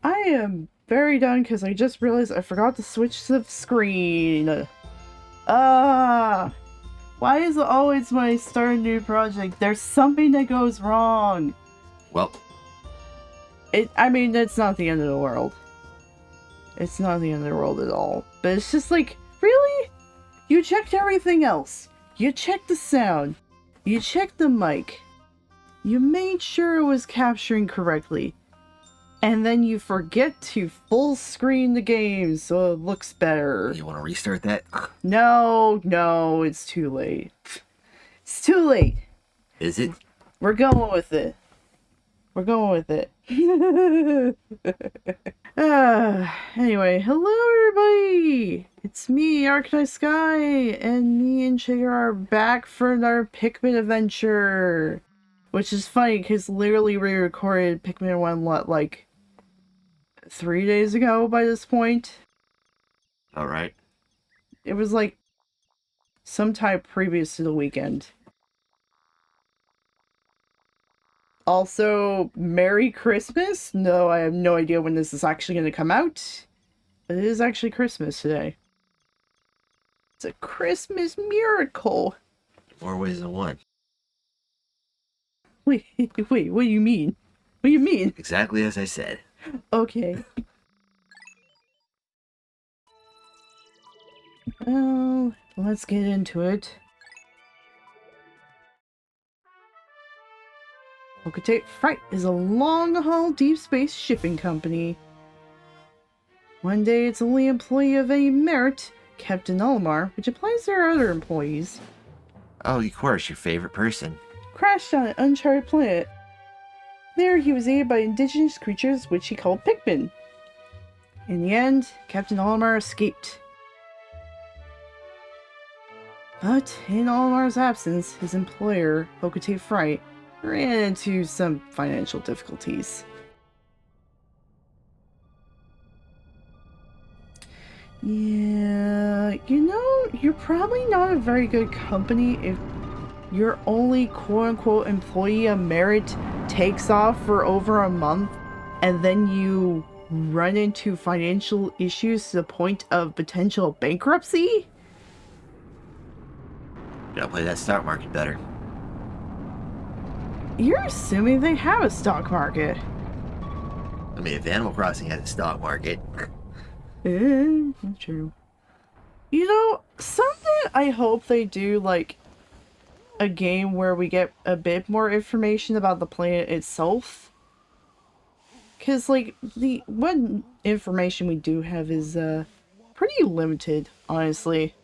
I am very done because I just realized I forgot to switch the screen. Ah! Why is it always when I start a new project, there's something that goes wrong? Well, I mean, it's not the end of the world. It's not the end of the world at all. But it's just like, really? You checked everything else. You checked the sound. You checked the mic. You made sure it was capturing correctly. And then you forget to full screen the game so it looks better. you want to restart that? No, it's too late. It's too late. Is it? We're going with it. We're going with it. Anyway, hello everybody! It's me, Arcanine Sky, and me and Chigger are back for another Pikmin adventure. Which is funny, because literally we recorded Pikmin 1, like 3 days ago by this point. Alright. It was like sometime previous to the weekend. Also, Merry Christmas! No, I have no idea when this is actually going to come out. But it is actually Christmas today. It's a Christmas miracle! More ways than one. Wait, what do you mean? What do you mean? Exactly as I said. Okay. Well, let's get into it. Okatate Freight is a long-haul deep space shipping company. One day it's only employee of any merit, Captain Olimar, which applies to our other employees. Oh, of course, your favorite person. Crashed on an uncharted planet. There he was aided by indigenous creatures which he called Pikmin. In the end, Captain Olimar escaped. But in Olimar's absence, his employer, Okatate Freight, ran into some financial difficulties. Yeah, you're probably not a very good company if your only quote-unquote employee of merit takes off for over a month and then you run into financial issues to the point of potential bankruptcy? Gotta play that stock market better. You're assuming they have a stock market. I mean, if Animal Crossing had a stock market. That's true. Someday I hope they do, like, a game where we get a bit more information about the planet itself. Because, like, what information we do have is, pretty limited, honestly.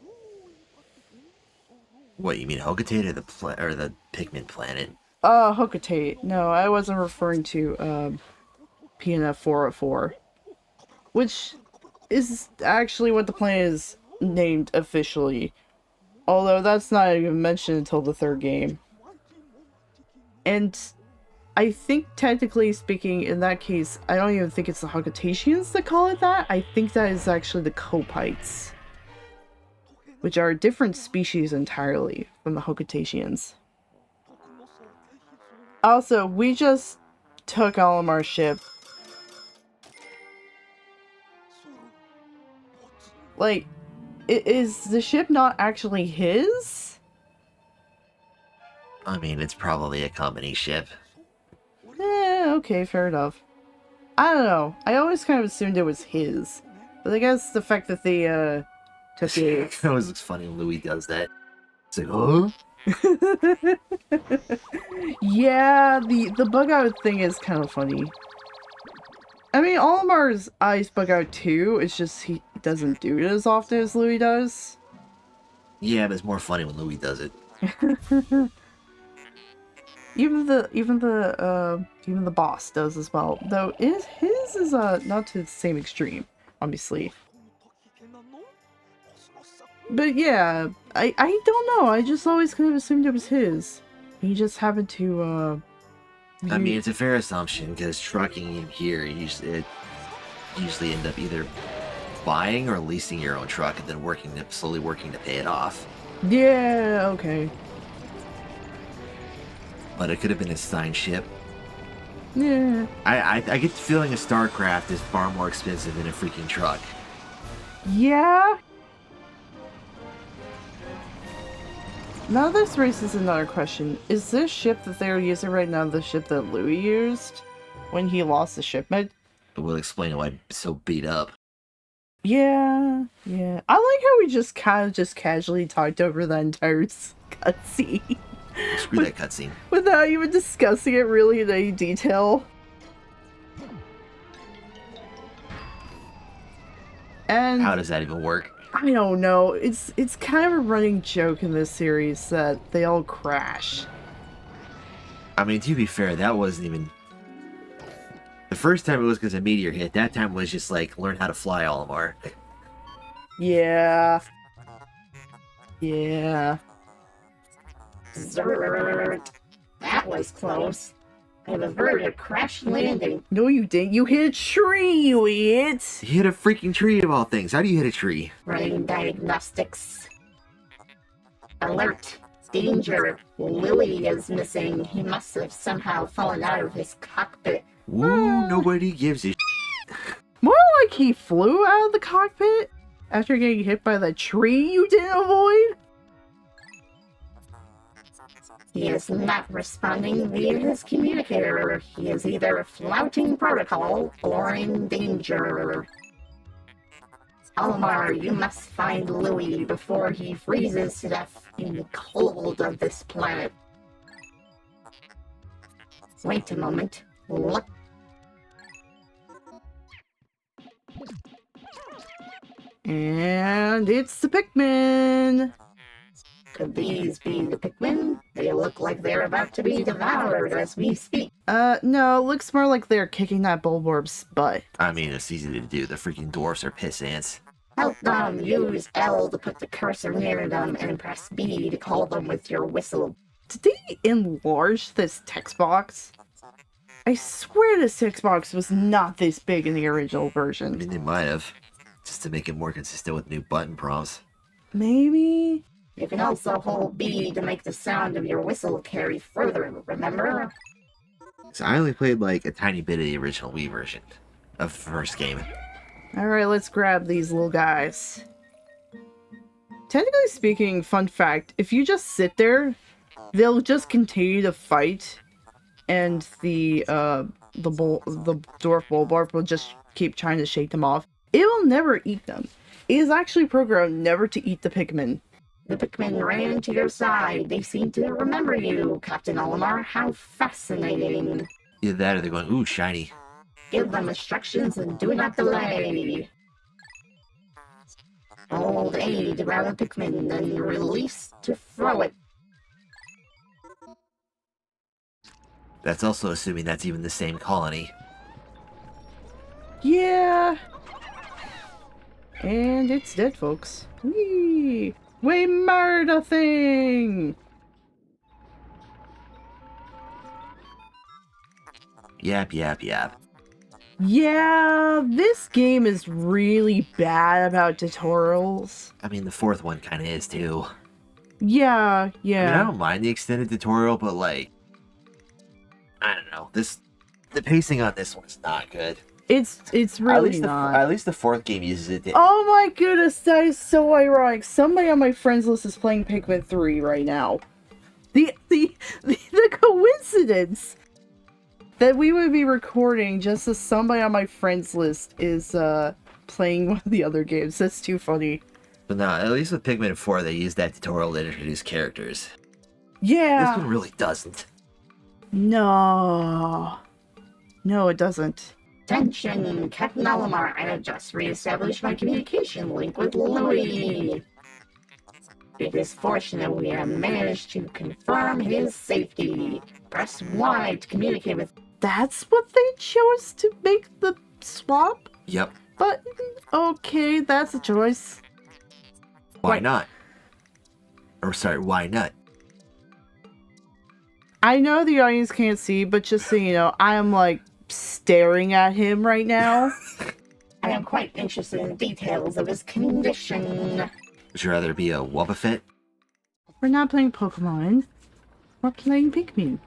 What, you mean Hogatate or the Pikmin planet? Hokatate. No, I wasn't referring to, PNF 404. Which is actually what the planet is named officially. Although that's not even mentioned until the third game. And I think, technically speaking, in that case, I don't even think it's the Hokatatians that call it that. I think that is actually the Copites. Which are a different species entirely from the Hokatatians. Also, we just took Olimar's ship. Like, is the ship not actually his? I mean, it's probably a company ship. Okay, fair enough. I don't know. I always kind of assumed it was his. But I guess the fact that they, took it... It always looks funny when Louie does that. It's like, oh? Yeah, the bug out thing is kind of funny. I mean, Olimar's eyes bug out too, it's just he doesn't do it as often as Louie does. Yeah, but it's more funny when Louie does it. Even the boss does as well. Though his is not to the same extreme, obviously. But yeah, I don't know. I just always kind of assumed it was his. He just happened to I mean, it's a fair assumption because trucking in here usually end up either buying or leasing your own truck and then slowly working to pay it off. Yeah, okay. But it could have been his signed ship. Yeah. I get the feeling a StarCraft is far more expensive than a freaking truck. Yeah. Now this raises another question. Is this ship that they're using right now the ship that Louie used when he lost the shipment? It will explain why I'm so beat up. Yeah, yeah. I like how we just kind of just casually talked over the entire cutscene. Screw that cutscene. Without even discussing it really in any detail. And how does that even work? I don't know. It's kind of a running joke in this series that they all crash. I mean, to be fair, that wasn't even... The first time it was because a meteor hit. That time was just like, learn how to fly, Olimar. Yeah. Yeah. Zerd. That was close. I've averted a crash landing. No, you didn't. You hit a tree, you idiot! You hit a freaking tree of all things. How do you hit a tree? Running diagnostics. Alert. Danger. Louie is missing. He must have somehow fallen out of his cockpit. Ooh, nobody gives a More like he flew out of the cockpit after getting hit by the tree you didn't avoid? He is not responding via his communicator. He is either flouting protocol or in danger. Olimar, you must find Louie before he freezes to death in the cold of this planet. Wait a moment. Look. And it's the Pikmin! Could these be the Pikmin? They look like they're about to be devoured as we speak. No, it looks more like they're kicking that Bulborb's butt. I mean, it's easy to do. The freaking dwarfs are piss ants. Help them. Use L to put the cursor near them and press B to call them with your whistle. Did they enlarge this text box? I swear this text box was not this big in the original I version. mean, they might have. Just to make it more consistent with new button prompts. Maybe? You can also hold B to make the sound of your whistle carry further, remember? So I only played like a tiny bit of the original Wii version of the first game. Alright, let's grab these little guys. Technically speaking, fun fact, if you just sit there, they'll just continue to fight, and the dwarf Bulborb will just keep trying to shake them off. It will never eat them. It is actually programmed never to eat the Pikmin. The Pikmin ran to your side. They seem to remember you, Captain Olimar. How fascinating. Either that or they're going, ooh, shiny. Give them instructions and do not delay. Hold A to grab a Pikmin, then release to throw it. That's also assuming that's even the same colony. Yeah. And it's dead, folks. Whee! We murdered a thing! Yap, yap, yap. Yeah, this game is really bad about tutorials. I mean, the fourth one kind of is too. Yeah, I mean, I yeah. don't mind the extended tutorial, but like, I don't know. The pacing on this one's not good. It's really not. At least the fourth game uses it. Oh my goodness, that is so ironic. Somebody on my friends list is playing Pikmin 3 right now. The coincidence that we would be recording just as somebody on my friends list is playing one of the other games. That's too funny. But no, at least with Pikmin 4, they use that tutorial to introduce characters. Yeah. This one really doesn't. No. No, it doesn't. Attention, Captain Olimar. I have just reestablished my communication link with Louie. It is fortunate we have managed to confirm his safety. Press Y to communicate with... That's what they chose to make the swap? Yep. But, okay, that's a choice. Why Wait. not? Or sorry, why not? I know the audience can't see, but just so you know, I am like staring at him right now. I am quite interested in the details of his condition. Would you rather be a Wobbuffet? We're not playing Pokemon. We're playing Pikmin.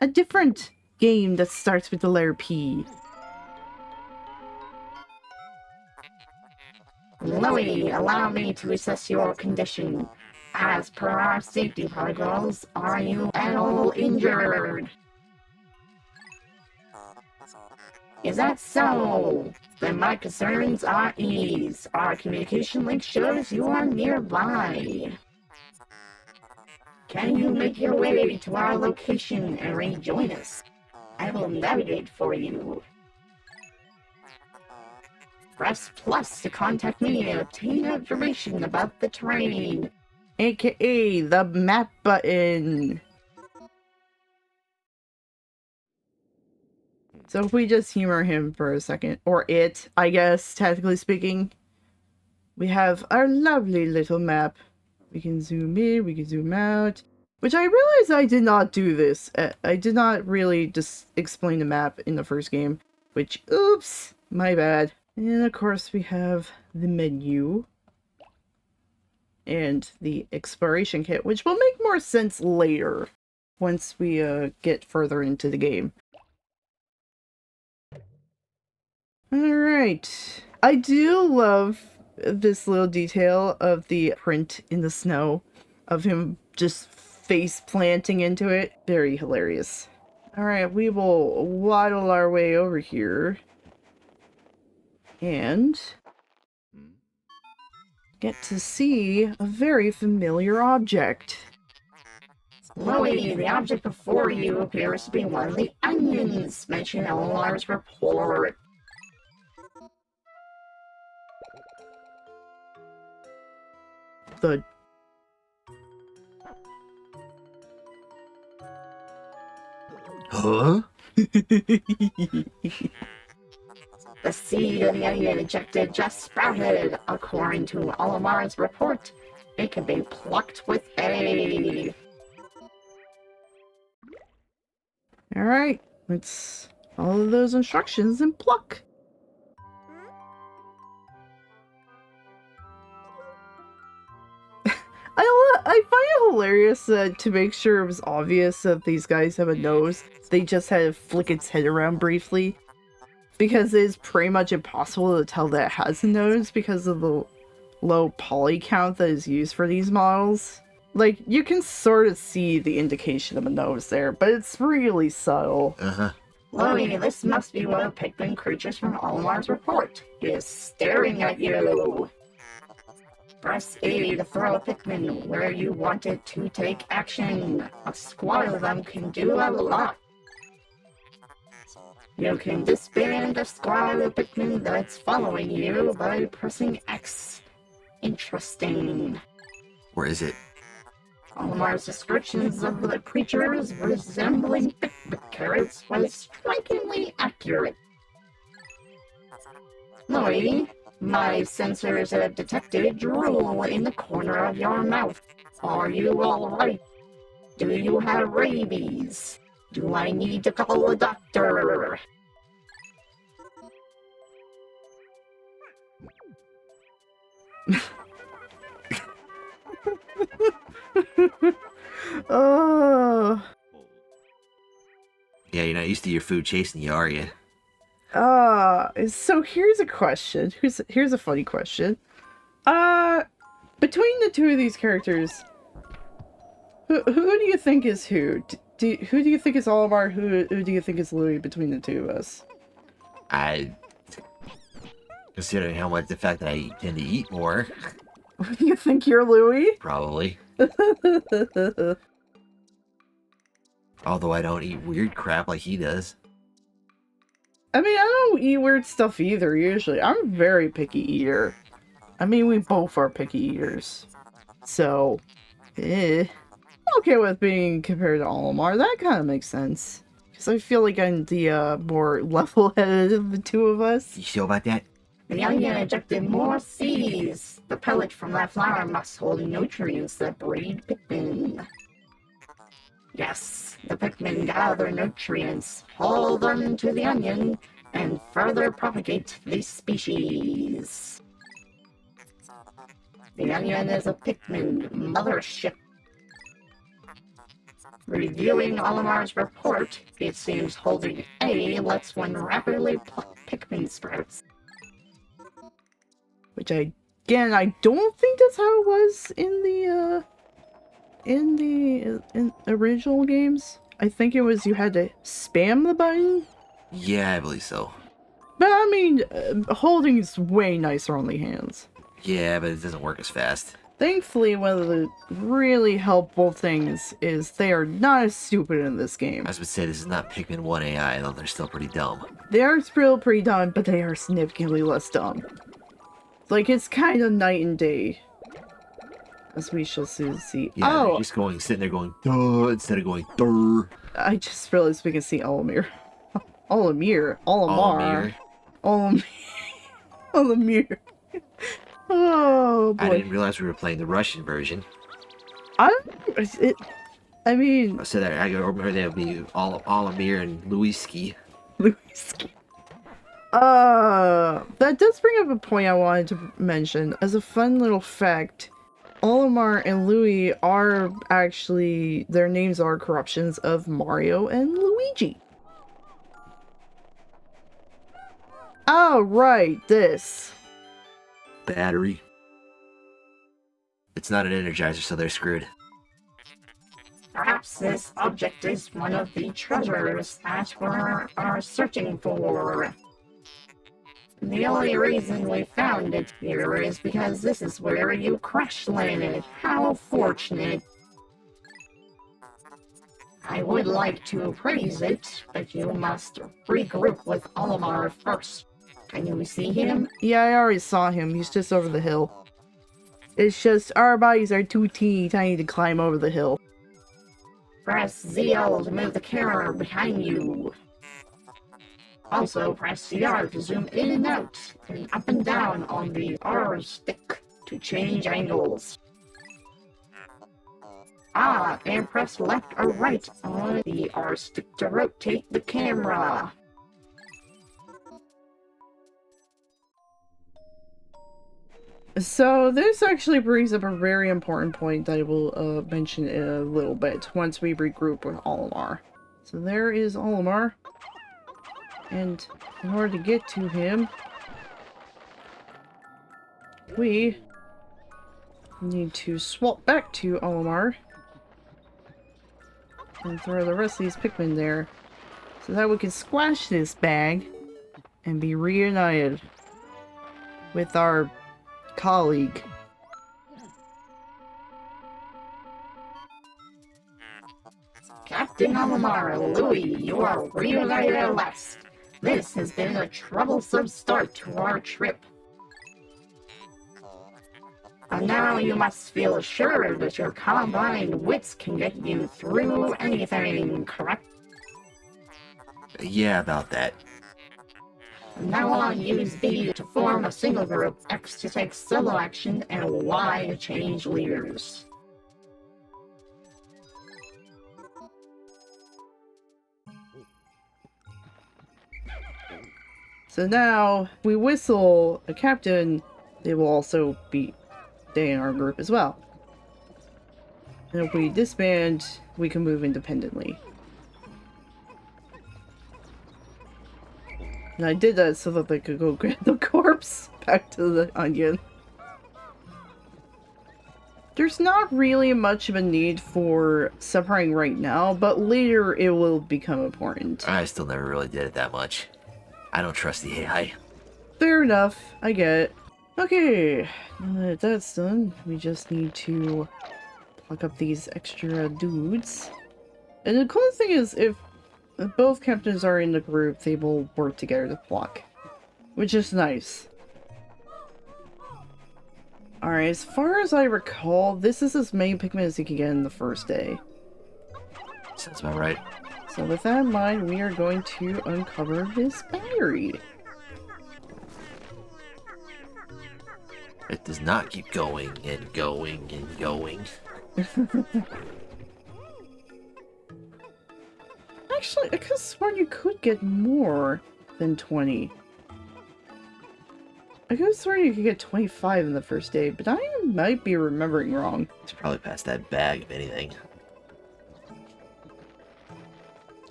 A different game that starts with the letter P. Louie, allow me to assess your condition. As per our safety protocols, are you at all injured? Is that so? Then my concerns are eased. Our communication link shows you are nearby. Can you make your way to our location and rejoin us? I will navigate for you. Press plus to contact me and obtain information about the terrain. AKA the map button. So if we just humor him for a second, or it, I guess, technically speaking, we have our lovely little map. We can zoom in, we can zoom out, which I realized I did not do this. I did not really just explain the map in the first game, which, oops, my bad. And of course we have the menu and the exploration kit, which will make more sense later once we get further into the game. Alright. I do love this little detail of the print in the snow of him just face planting into it. Very hilarious. Alright, we will waddle our way over here and get to see a very familiar object. Louie, the object before you appears to be one of the onions mentioned in Olimar's report. The Huh? The seed of the onion ejected just sprouted. According to Olimar's report, it can be plucked with a... Alright, let's follow those instructions and pluck. I find it hilarious that to make sure it was obvious that these guys have a nose, they just had to flick its head around briefly. Because it's pretty much impossible to tell that it has a nose because of the low poly count that is used for these models. Like, you can sort of see the indication of a nose there, but it's really subtle. Uh-huh. Louie, this must be one of the Pikmin creatures from Olimar's report. He is staring at you. Press A to throw a Pikmin where you want it to take action. A squad of them can do a lot. You can disband a squad of Pikmin that's following you by pressing X. Interesting. Where is it? Olimar's descriptions of the creatures resembling Pikmin carrots was strikingly accurate. Louie, my sensors have detected drool in the corner of your mouth. Are you alright? Do you have rabies? Do I need to call a doctor? Oh. Yeah, you're not used to your food chasing you, are you? So here's a question. Here's a funny question. Between the two of these characters, who do you think is who? Who do you think is Olimar? Who do you think is Louie between the two of us? Considering how much the fact that I tend to eat more, Do you think you're Louie? probably. Although I don't eat weird crap like he does. I mean, I don't eat weird stuff either, usually. I'm a very picky eater. I mean, we both are picky eaters. So, I'm okay with being compared to Olimar. That kind of makes sense. Because I feel like I'm the more level-headed of the two of us. You sure about that? The onion ejected more seeds. The pellet from that flower must hold nutrients that breed Pikmin. Yes, the Pikmin gather nutrients, haul them to the onion, and further propagate the species. The onion is a Pikmin mothership. Reviewing Olimar's report, it seems holding A lets one rapidly pluck Pikmin sprouts. Which I don't think that's how it was in the original games. I think it was you had to spam the button. Yeah, I believe so. But I mean, holding is way nicer on the hands. Yeah, but it doesn't work as fast. Thankfully, one of the really helpful things is they are not as stupid in this game. I was going to say, this is not Pikmin 1 AI, though they're still pretty dumb. They are still pretty dumb, but they are significantly less dumb. Like, it's kind of night and day. As we shall soon see. Yeah, they're just sitting there going, duh, instead of going, durr. I just realized we can see Olimar. Olimar. Oh, boy. I didn't realize we were playing the Russian version. I mean... So that I remember that would be Olimar and Louie. That does bring up a point I wanted to mention. As a fun little fact, Olimar and Louie are actually... Their names are corruptions of Mario and Luigi. Oh, right, this. Battery. It's not an energizer, so they're screwed. Perhaps this object is one of the treasures that we are searching for. The only reason we found it here is because this is where you crash landed. How fortunate. I would like to praise it, but you must regroup with Olimar first. Can you see him? Yeah, I already saw him. He's just over the hill. It's just our bodies are too teeny tiny to climb over the hill. Press ZL to move the camera behind you. Also, press CR to zoom in and out, and up and down on the R stick to change angles. And press left or right on the R stick to rotate the camera. So this actually brings up a very important point that I will mention in a little bit once we regroup with Olimar. So there is Olimar, and in order to get to him, we need to swap back to Olimar and throw the rest of these Pikmin there so that we can squash this bag and be reunited with our colleague. Captain Olimar and Louie, you are reunited at last. This has been a troublesome start to our trip. And now you must feel assured that your combined wits can get you through anything, correct? Yeah, about that. From now on, use B to form a single group, X to take solo action, and Y to change leaders. So now, we whistle a captain, they will also be stay in our group as well. And if we disband, we can move independently. And I did that so that they could go grab the corpse back to the onion. There's not really much of a need for separating right now, but later it will become important. I still never really did it that much. I don't trust the AI. Fair enough, I get it. Okay, now that that's done, we just need to pluck up these extra dudes. And the cool thing is, if both captains are in the group, they will work together to pluck, which is nice. Alright, as far as I recall, this is as many Pikmin as you can get in the first day. Sounds about right. So with that in mind, we are going to uncover this battery. It does not keep going and going and going. Actually, I could have sworn you could get more than 20. I could have sworn you could get 25 in the first day, but I might be remembering wrong. It's probably past that bag, if anything.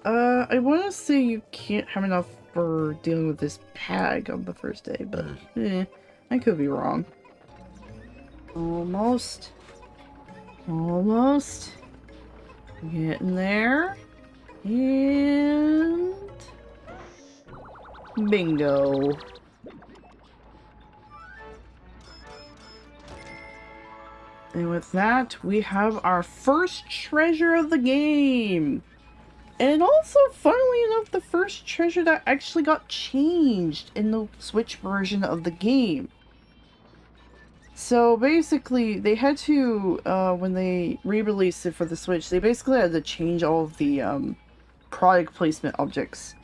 I want to say you can't have enough for dealing with this pag on the first day, but I could be wrong. Almost. Almost. Getting there. And... bingo. And with that, we have our first treasure of the game. And also, funnily enough, the first treasure that actually got changed in the Switch version of the game. So basically, they had to, when they re-released it for the Switch, they basically had to change all of the product placement objects.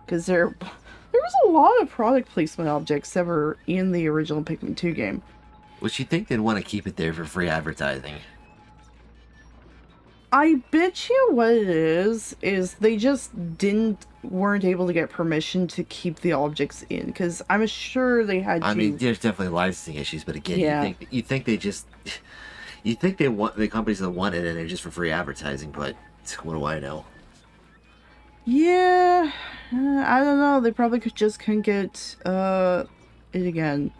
Because there was a lot of product placement objects that were in the original Pikmin 2 game. Which you think they'd want to keep it there for free advertising. I bet you what it is they just weren't able to get permission to keep the objects in, because I'm sure they had to. I mean, there's definitely licensing issues, but again, yeah. you think they just, you think they want the companies that want it and they're just for free advertising, but what do I know? Yeah, I don't know. They probably couldn't get it again.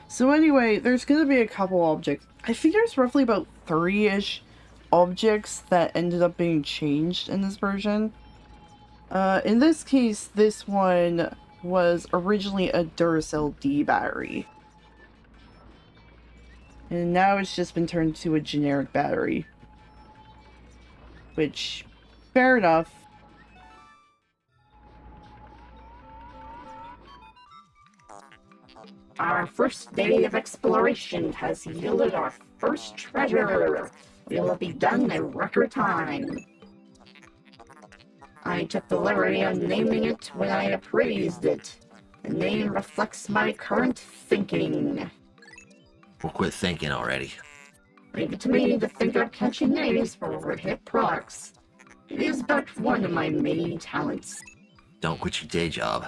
So anyway, there's gonna be a couple objects. I think there's roughly about 3-ish objects that ended up being changed in this version. In this case, this one was originally a Duracell D battery. And now it's just been turned to a generic battery. Which, fair enough. Our first day of exploration has yielded our first treasure. We'll be done in record time. I took the liberty of naming it when I appraised it. The name reflects my current thinking. We'll quit thinking already. Leave it to me to think up catchy names for overhit products. It is but one of my many talents. Don't quit your day job.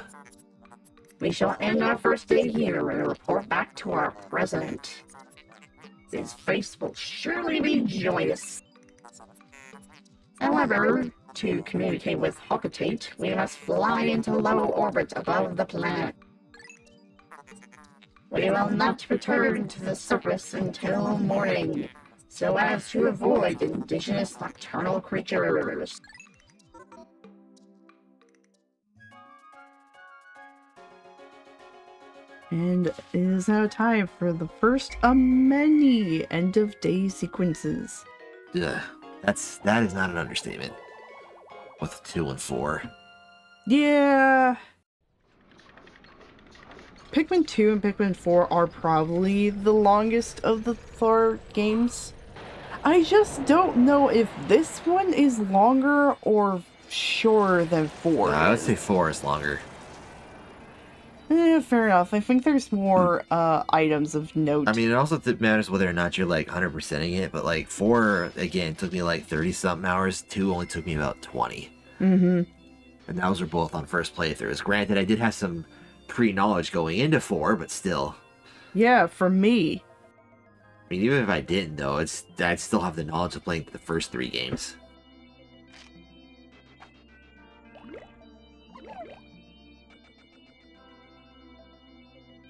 We shall end our first day here and report back to our president. His face will surely be joyous. However, to communicate with Hocotate, we must fly into low orbit above the planet. We will not return to the surface until morning, so as to avoid indigenous nocturnal creatures. And it is now time for the first of many end-of-day sequences. Ugh, that is not an understatement. With 2 and 4. Yeah. Pikmin 2 and Pikmin 4 are probably the longest of the 4 games. I just don't know if this one is longer or shorter than 4. I would say 4 is longer. Fair enough. I think there's more items of note. I mean, it also matters whether or not you're like 100%ing it, but like 4, again, took me like 30-something hours. 2 only took me about 20. Mm-hmm. And those are both on first playthroughs. Granted, I did have some pre-knowledge going into 4, but still. Yeah, for me. I mean, even if I didn't, though, I'd still have the knowledge of playing the first 3 games.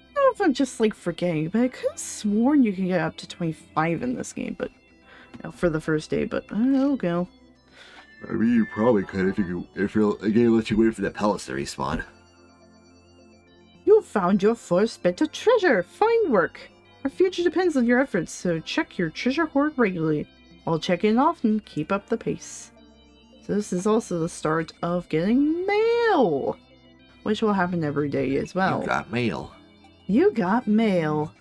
I don't know if I'm just like forgetting, but I could have sworn you could get up to 25 in this game, but for the first day, but I don't know. I mean, you probably could if the game lets you wait for the pellets to respawn. You found your first bit of treasure! Fine work! Our future depends on your efforts, so check your treasure hoard regularly. I'll check in often, keep up the pace. So this is also the start of getting mail! Which will happen every day as well. You got mail. You got mail.